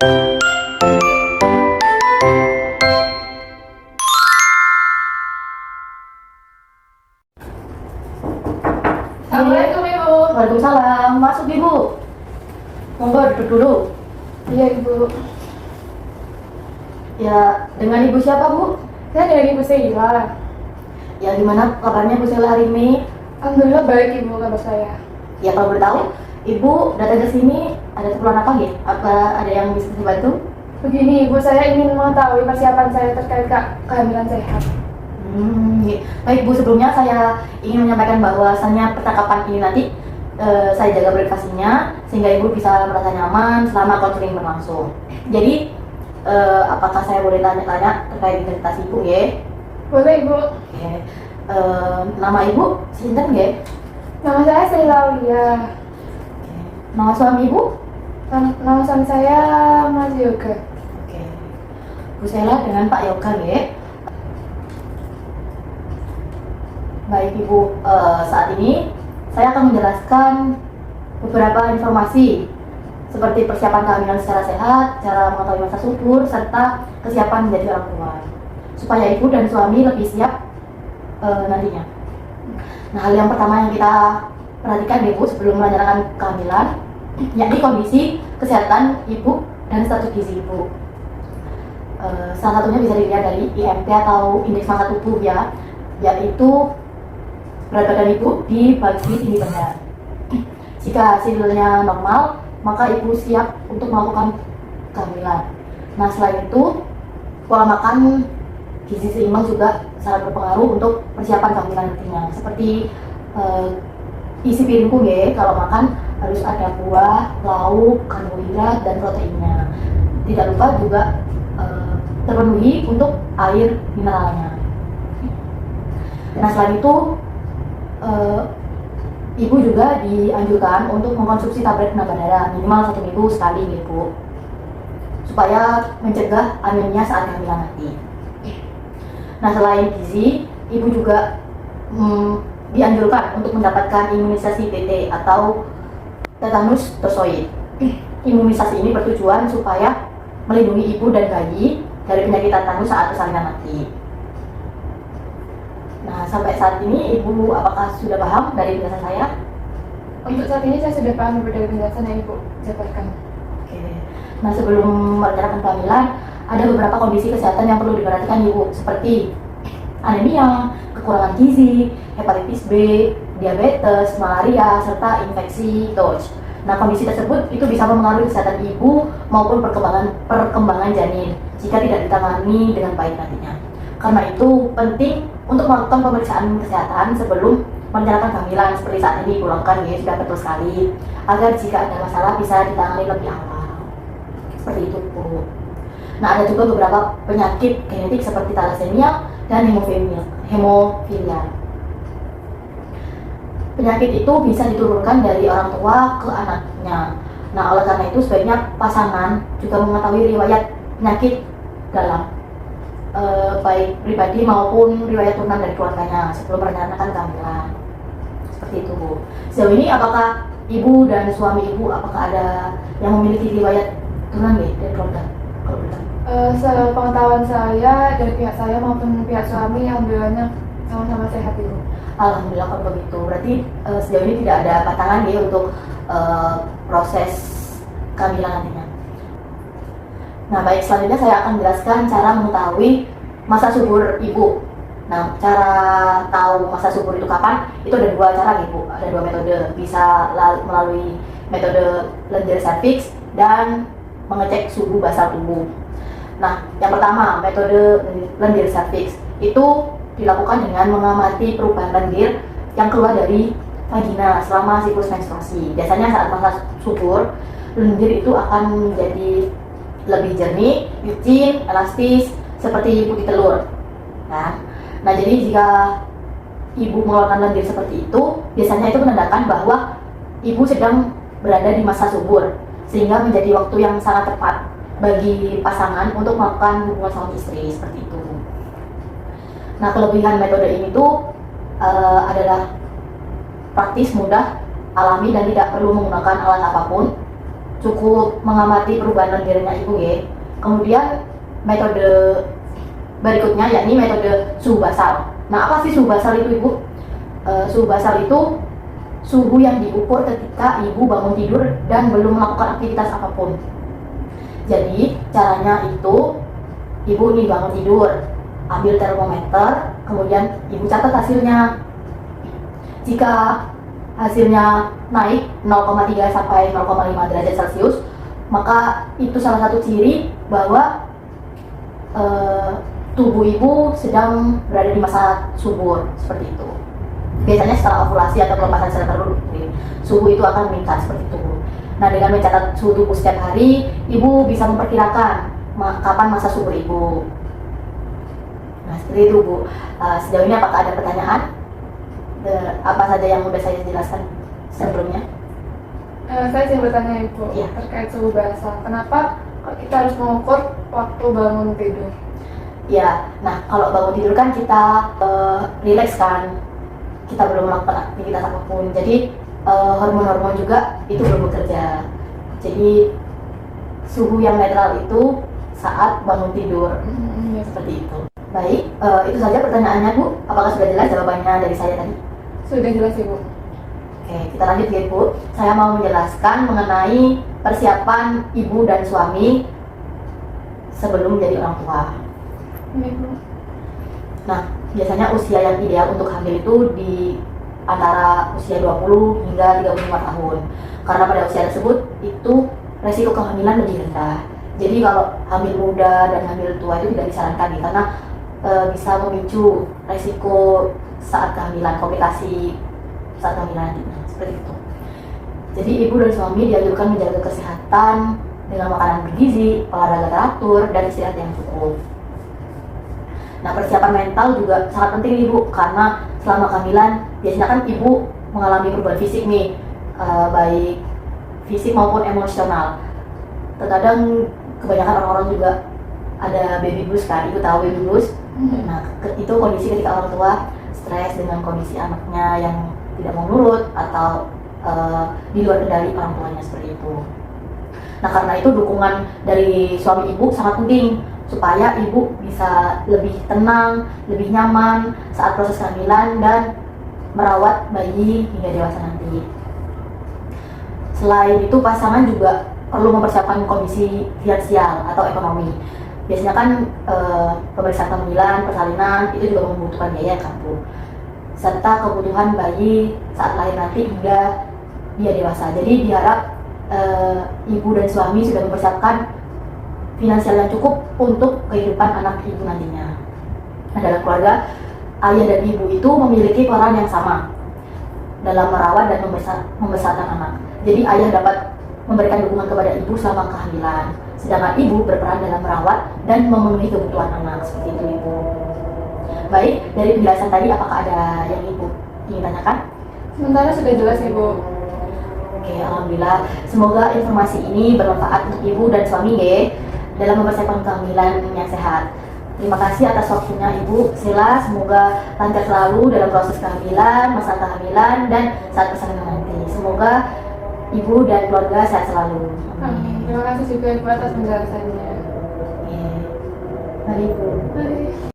Assalamualaikum Ibu. Waalaikumsalam. Masuk Ibu. Monggo duduk dulu. Iya Ibu. Ya, dengan Ibu siapa Bu? Saya dari Ibu Sheila. Ya, gimana kabarnya Bu Sheila hari ini? Alhamdulillah baik Ibu kabar saya. Ya, kalau boleh tahu, Ibu datang ke sini ada keperluan apa ya? Apa ada yang bisa dibantu? Begini Ibu, saya ingin mengetahui persiapan saya terkait kehamilan sehat. Ya. Baik Bu, sebelumnya saya ingin menyampaikan bahwasannya percakapan ini nanti saya jaga privasinya sehingga Ibu bisa merasa nyaman selama konseling berlangsung. Jadi, apakah saya boleh tanya-tanya terkait identitas Ibu ya? Boleh Ibu. Oke. Nama Ibu sinten nggih? Nama saya Sheila Aulia. Oke. Nama suami Ibu? Nama suami saya Mas Yoga. Oke. Bu Sheila dengan Pak Yoga nggih. Baik Ibu, saat ini saya akan menjelaskan beberapa informasi seperti persiapan kehamilan secara sehat, cara mengetahui masa subur, serta kesiapan menjadi orang tua supaya Ibu dan suami lebih siap nantinya. Nah, hal yang pertama yang kita perhatikan Ibu sebelum melancarkan kehamilan yakni kondisi kesehatan Ibu dan status gizi Ibu. Salah satunya bisa dilihat dari IMT atau indeks massa tubuh ya, yaitu berat badan Ibu dibagi tinggi badan. Jika hasilnya normal, maka Ibu siap untuk melakukan kehamilan. Nah, selain itu, pola makan gizi seimbang juga sangat berpengaruh untuk persiapan kehamilan nantinya. Seperti isi piringku ya, kalau makan harus ada buah, lauk, karbohidrat, dan proteinnya. Tidak lupa juga terpenuhi untuk air mineralnya. Nah, selain itu, Ibu juga dianjurkan untuk mengkonsumsi tablet penambah darah minimal 1 minggu sekali Ibu, supaya mencegah anemia saat kehamilan nanti. Nah, selain gizi, Ibu juga dianjurkan untuk mendapatkan imunisasi TT atau tetanus tosoid. Imunisasi ini bertujuan supaya melindungi ibu dan bayi dari penyakit tetanus saat persalinan nanti. Nah, sampai saat ini Ibu apakah sudah paham dari penjelasan saya? Untuk saat ini saya sudah paham dari penjelasan yang Ibu jabarkan. Oke. Nah, sebelum merencanakan kehamilan, ada beberapa kondisi kesehatan yang perlu diperhatikan Ibu, seperti anemia, kekurangan gizi, hepatitis B, diabetes, malaria, serta infeksi Dodge. Nah, kondisi tersebut itu bisa mempengaruhi kesehatan ibu maupun perkembangan janin jika tidak ditangani dengan baik nantinya. Karena itu penting untuk melakukan pemeriksaan kesehatan sebelum merencanakan kehamilan seperti saat ini Ibu lakukan ya, sudah betul sekali, agar jika ada masalah bisa ditangani lebih awal. Seperti itu Bu. Nah, ada juga beberapa penyakit genetik seperti thalassemia dan hemofilia. Penyakit itu bisa diturunkan dari orang tua ke anaknya. Nah, oleh karena itu sebaiknya pasangan juga mengetahui riwayat penyakit dalam baik pribadi maupun riwayat turunan dari keluarganya sebelum merencanakan kehamilan. Seperti itu Bu. Sejauh ini apakah Ibu dan suami Ibu apakah ada yang memiliki riwayat turunan dari keluarga? Sepengetahuan saya dari pihak saya maupun pihak suami, alhamdulillahnya sama-sama sehat Ibu. Alhamdulillah kalau begitu. Berarti sejauh ini tidak ada patangan ya untuk proses kehamilan nantinya. Nah, baik, selanjutnya saya akan menjelaskan cara mengetahui masa subur Ibu. Nah, cara tahu masa subur itu kapan? Itu ada dua cara Ibu, ada dua metode. Bisa melalui metode lendir cervix dan mengecek suhu basal tubuh. Nah, yang pertama, metode lendir cervix itu dilakukan dengan mengamati perubahan lendir yang keluar dari vagina selama siklus menstruasi. Biasanya saat masa subur, lendir itu akan menjadi lebih jernih, licin, elastis, seperti putih telur. Nah, jadi jika ibu mengeluarkan lendir seperti itu, biasanya itu menandakan bahwa ibu sedang berada di masa subur, sehingga menjadi waktu yang sangat tepat bagi pasangan untuk melakukan hubungan suami istri seperti itu. Nah, kelebihan metode ini tuh adalah praktis, mudah, alami, dan tidak perlu menggunakan alat apapun. cukup mengamati perubahan dirinya ibu ya. Kemudian metode berikutnya yakni metode suhu basal. Nah, apa sih suhu basal itu ibu? Suhu basal itu suhu yang diukur ketika ibu bangun tidur dan belum melakukan aktivitas apapun. Jadi caranya itu ibu nih bangun tidur, ambil termometer, kemudian ibu catat hasilnya. Jika hasilnya naik 0,3 sampai 0,5 derajat Celcius, maka itu salah satu ciri bahwa tubuh ibu sedang berada di masa subur, seperti itu. Biasanya setelah ovulasi atau pelepasan sel telur, suhu itu akan meningkat seperti itu. Nah, dengan mencatat suhu tubuh setiap hari, ibu bisa memperkirakan kapan masa subur ibu. Nah, seperti itu Bu. Sejauh ini apakah ada pertanyaan? Apa saja yang sudah saya jelaskan sebelumnya? Saya ingin bertanya Ibu Ya. terkait suhu basal. Kenapa kita harus mengukur waktu bangun tidur? Ya, nah kalau bangun tidur kan kita rileks kan, kita belum melakukan aktivitas apapun. Jadi hormon-hormon juga itu belum bekerja. Jadi suhu yang netral itu saat bangun tidur, seperti itu. Baik, itu saja pertanyaannya Bu. Apakah sudah jelas jawabannya dari saya tadi? Sudah jelas Ibu. Oke, kita lanjut ya Bu. Saya mau menjelaskan mengenai persiapan ibu dan suami sebelum menjadi orang tua. Ini Bu. Nah, biasanya usia yang ideal untuk hamil itu di antara usia 20 hingga 35 tahun. Karena pada usia tersebut itu resiko kehamilan lebih rendah. Jadi kalau hamil muda dan hamil tua itu tidak disarankan nih, karena bisa memicu resiko saat kehamilan, komplikasi saat kehamilan nanti. Seperti itu. Jadi ibu dan suami dianjurkan menjaga kesehatan dengan makanan bergizi, olahraga teratur, dan istirahat yang cukup. Nah, persiapan mental juga sangat penting ibu, karena selama kehamilan biasanya kan ibu mengalami perubahan fisik nih, baik fisik maupun emosional. Terkadang kebanyakan orang-orang juga ada baby blues kan, ibu tahu baby blues. Nah, itu kondisi ketika orang tua stres dengan kondisi anaknya yang tidak mau nurut atau di luar kendali orang tuanya, seperti itu. Nah, karena itu dukungan dari suami ibu sangat penting supaya ibu bisa lebih tenang, lebih nyaman saat proses kehamilan dan merawat bayi hingga dewasa nanti. Selain itu, pasangan juga perlu mempersiapkan kondisi finansial atau ekonomi. Biasanya kan pemeriksaan kehamilan, persalinan itu juga membutuhkan biaya kan Bu, serta kebutuhan bayi saat lahir nanti hingga dia dewasa. Jadi diharap ibu dan suami sudah mempersiapkan finansial yang cukup untuk kehidupan anak ibu nantinya. Nah, dalam keluarga, ayah dan ibu itu memiliki peran yang sama dalam merawat dan membesarkan anak. Jadi ayah dapat memberikan dukungan kepada ibu selama kehamilan, sedangkan ibu berperan dalam merawat dan memenuhi kebutuhan anak, seperti itu ibu. Baik, dari penjelasan tadi apakah ada yang ibu ingin tanyakan? Sementara sudah jelas Ibu. Oke, alhamdulillah. Semoga informasi ini bermanfaat untuk ibu dan suami ya, dalam mempersiapkan kehamilan yang sehat. Terima kasih atas waktunya Ibu Sila. Semoga lancar selalu dalam proses kehamilan, masa kehamilan, dan saat persalinan nanti. Semoga Ibu dan keluarga sehat selalu. Amin. Terima kasih juga Ibu atas penjelasannya. Oke. Mari Ibu. Mari.